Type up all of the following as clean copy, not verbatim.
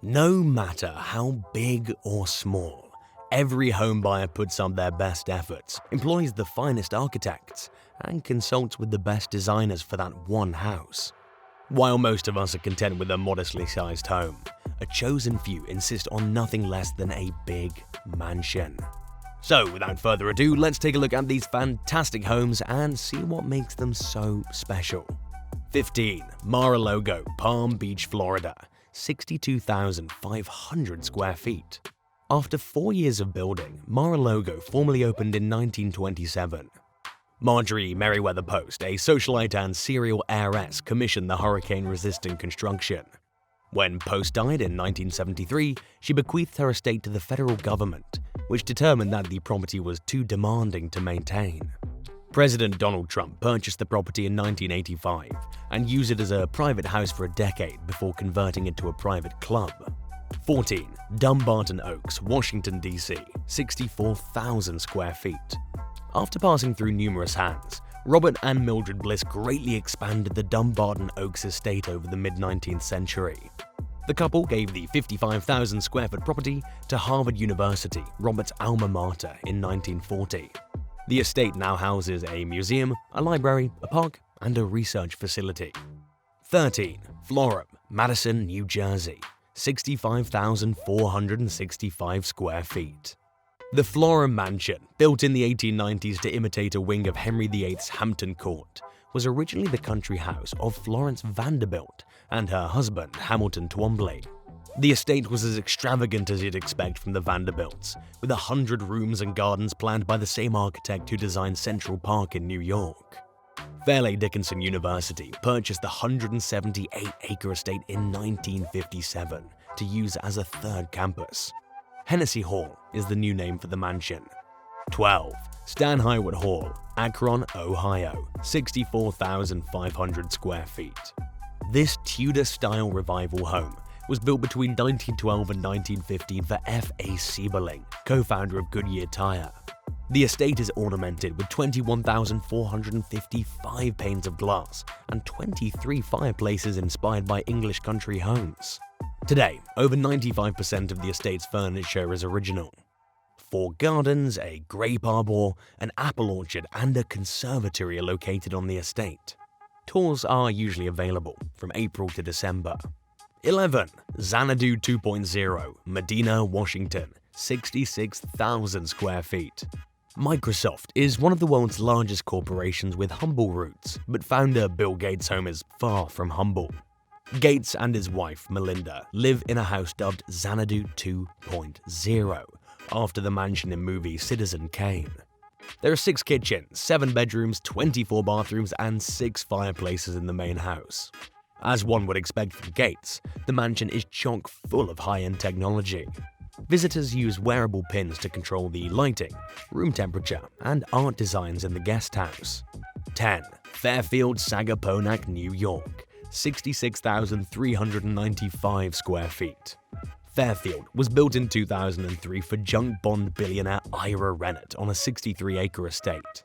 No matter how big or small, every home buyer puts up their best efforts, employs the finest architects, and consults with the best designers for that one house. While most of us are content with a modestly sized home, a chosen few insist on nothing less than a big mansion. So without further ado, let's take a look at these fantastic homes and see what makes them so special. 15. Mar-a-Lago, Palm Beach, Florida. 62,500 square feet. After 4 years of building, Mar-a-Lago formally opened in 1927. Marjorie Merriweather Post, a socialite and serial heiress, commissioned the hurricane-resistant construction. When Post died in 1973, she bequeathed her estate to the federal government, which determined that the property was too demanding to maintain. President Donald Trump purchased the property in 1985 and used it as a private house for a decade before converting it to a private club. 14. Dumbarton Oaks, Washington, D.C. 64,000 square feet. After passing through numerous hands, Robert and Mildred Bliss greatly expanded the Dumbarton Oaks estate over the mid-19th century. The couple gave the 55,000 square foot property to Harvard University, Robert's alma mater, in 1940. The estate now houses a museum, a library, a park, and a research facility. 13. Florham, Madison, New Jersey. 65,465 square feet. The Florham Mansion, built in the 1890s to imitate a wing of Henry VIII's Hampton Court, was originally the country house of Florence Vanderbilt and her husband, Hamilton Twombly. The estate was as extravagant as you'd expect from the Vanderbilts, with 100 rooms and gardens planned by the same architect who designed Central Park in New York. Fairleigh Dickinson University purchased the 178-acre estate in 1957 to use as a third campus. Hennessy Hall is the new name for the mansion. 12. Stan Highwood Hall, Akron, Ohio. 64,500 square feet. This Tudor-style revival home was built between 1912 and 1915 for F.A. Sieberling, co-founder of Goodyear Tire. The estate is ornamented with 21,455 panes of glass and 23 fireplaces inspired by English country homes. Today, over 95% of the estate's furniture is original. 4 gardens, a grape arbor, an apple orchard, and a conservatory are located on the estate. Tours are usually available from April to December. 11. Xanadu 2.0, Medina, Washington. 66,000 square feet. Microsoft is one of the world's largest corporations with humble roots, but founder Bill Gates' home is far from humble. Gates and his wife, Melinda, live in a house dubbed Xanadu 2.0, after the mansion in movie Citizen Kane. There are 6 kitchens, 7 bedrooms, 24 bathrooms, and 6 fireplaces in the main house. As one would expect from Gates, the mansion is chock full of high-end technology. Visitors use wearable pins to control the lighting, room temperature, and art designs in the guest house. 10. Fairfield, Sagaponack, New York. 66,395 square feet. Fairfield was built in 2003 for junk bond billionaire Ira Rennert on a 63-acre estate.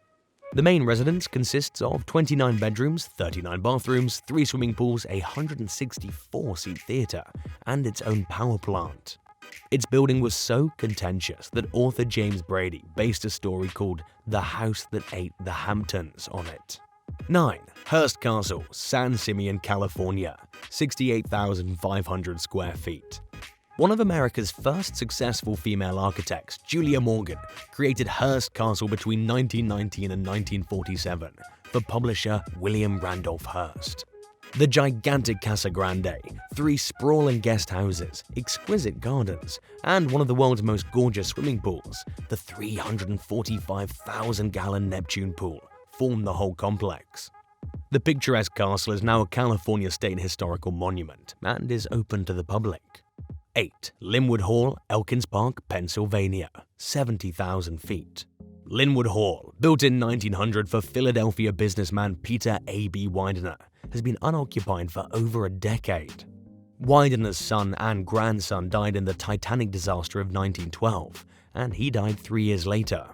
The main residence consists of 29 bedrooms, 39 bathrooms, 3 swimming pools, a 164-seat theater, and its own power plant. Its building was so contentious that author James Brady based a story called The House That Ate the Hamptons on it. 9. Hearst Castle, San Simeon, California. 68,500 square feet. One of America's first successful female architects, Julia Morgan, created Hearst Castle between 1919 and 1947 for publisher William Randolph Hearst. The gigantic Casa Grande, 3 sprawling guest houses, exquisite gardens, and one of the world's most gorgeous swimming pools, the 345,000-gallon Neptune Pool, form the whole complex. The picturesque castle is now a California State Historical Monument and is open to the public. 8. Linwood Hall, Elkins Park, Pennsylvania. 70,000 feet. Linwood Hall, built in 1900 for Philadelphia businessman Peter A.B. Widener, has been unoccupied for over a decade. Widener's son and grandson died in the Titanic disaster of 1912, and he died 3 years later.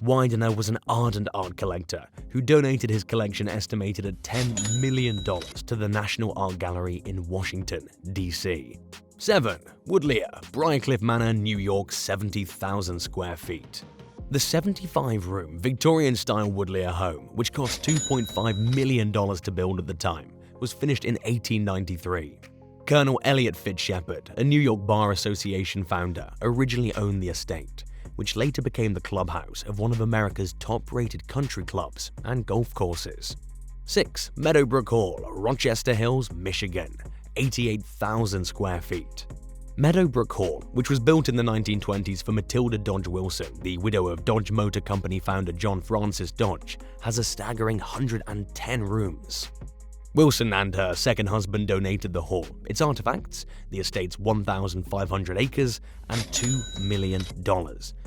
Widener was an ardent art collector who donated his collection estimated at $10 million to the National Art Gallery in Washington, D.C. 7. Woodlea, Briarcliff Manor, New York, 70,000 square feet. The 75-room Victorian-style Woodlea home, which cost $2.5 million to build at the time, was finished in 1893. Colonel Elliot Fitzshepard, a New York Bar Association founder, originally owned the estate, which later became the clubhouse of one of America's top-rated country clubs and golf courses. 6. Meadowbrook Hall, Rochester Hills, Michigan, 88,000 square feet. Meadowbrook Hall, which was built in the 1920s for Matilda Dodge Wilson, the widow of Dodge Motor Company founder John Francis Dodge, has a staggering 110 rooms. Wilson and her second husband donated the hall, its artifacts, the estate's 1,500 acres, and $2 million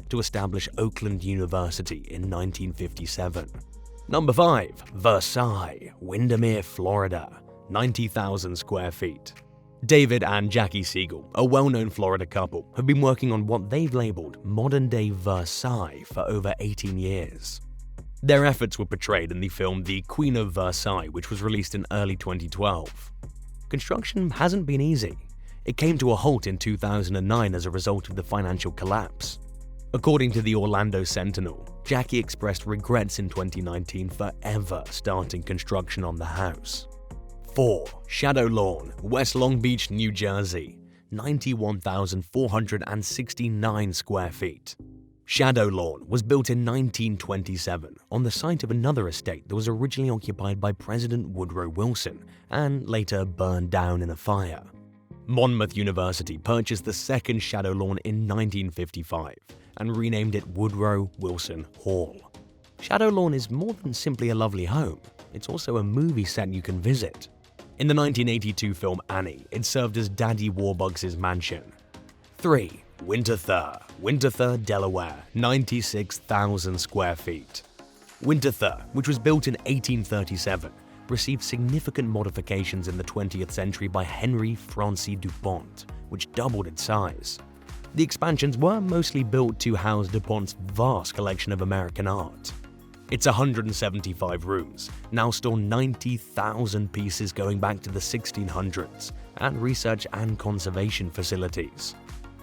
to establish Oakland University in 1957. Number 5. Versailles, Windermere, Florida, 90,000 square feet. David and Jackie Siegel, a well-known Florida couple, have been working on what they've labeled modern-day Versailles for over 18 years. Their efforts were portrayed in the film The Queen of Versailles, which was released in early 2012. Construction hasn't been easy. It came to a halt in 2009 as a result of the financial collapse. According to the Orlando Sentinel, Jackie expressed regrets in 2019 for ever starting construction on the house. 4. Shadow Lawn, West Long Beach, New Jersey, 91,469 square feet. Shadow Lawn was built in 1927 on the site of another estate that was originally occupied by President Woodrow Wilson and later burned down in a fire. Monmouth University purchased the second Shadow Lawn in 1955 and renamed it Woodrow Wilson Hall. Shadow Lawn is more than simply a lovely home, it's also a movie set you can visit. In the 1982 film Annie, it served as Daddy Warbucks' mansion. 3. Winterthur, Delaware, 96,000 square feet. Winterthur, which was built in 1837, received significant modifications in the 20th century by Henry Francis DuPont, which doubled its size. The expansions were mostly built to house DuPont's vast collection of American art. Its 175 rooms now store 90,000 pieces going back to the 1600s and research and conservation facilities.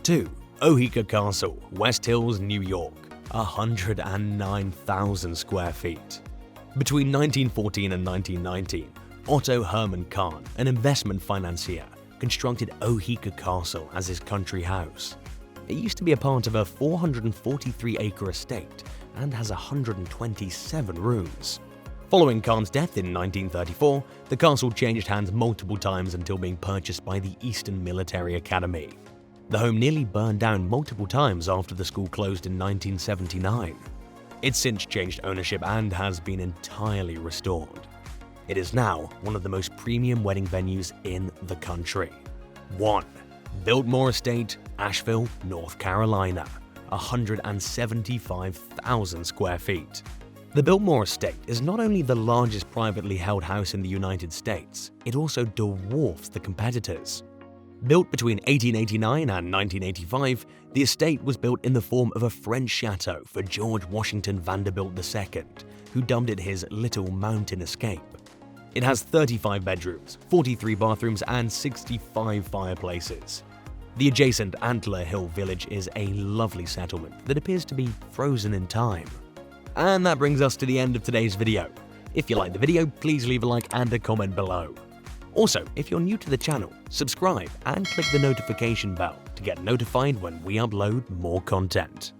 2. Oheka Castle, West Hills, New York, 109,000 square feet. Between 1914 and 1919, Otto Hermann Kahn, an investment financier, constructed Oheka Castle as his country house. It used to be a part of a 443-acre estate and has 127 rooms. Following Kahn's death in 1934, the castle changed hands multiple times until being purchased by the Eastern Military Academy. The home nearly burned down multiple times after the school closed in 1979. It's since changed ownership and has been entirely restored. It is now one of the most premium wedding venues in the country. 1. Biltmore Estate, Asheville, North Carolina, 175,000 square feet. The Biltmore Estate is not only the largest privately held house in the United States, it also dwarfs the competitors. Built between 1889 and 1985, the estate was built in the form of a French chateau for George Washington Vanderbilt II, who dubbed it his Little Mountain Escape. It has 35 bedrooms, 43 bathrooms, and 65 fireplaces. The adjacent Antler Hill Village is a lovely settlement that appears to be frozen in time. And that brings us to the end of today's video. If you liked the video, please leave a like and a comment below. Also, if you're new to the channel, subscribe and click the notification bell to get notified when we upload more content.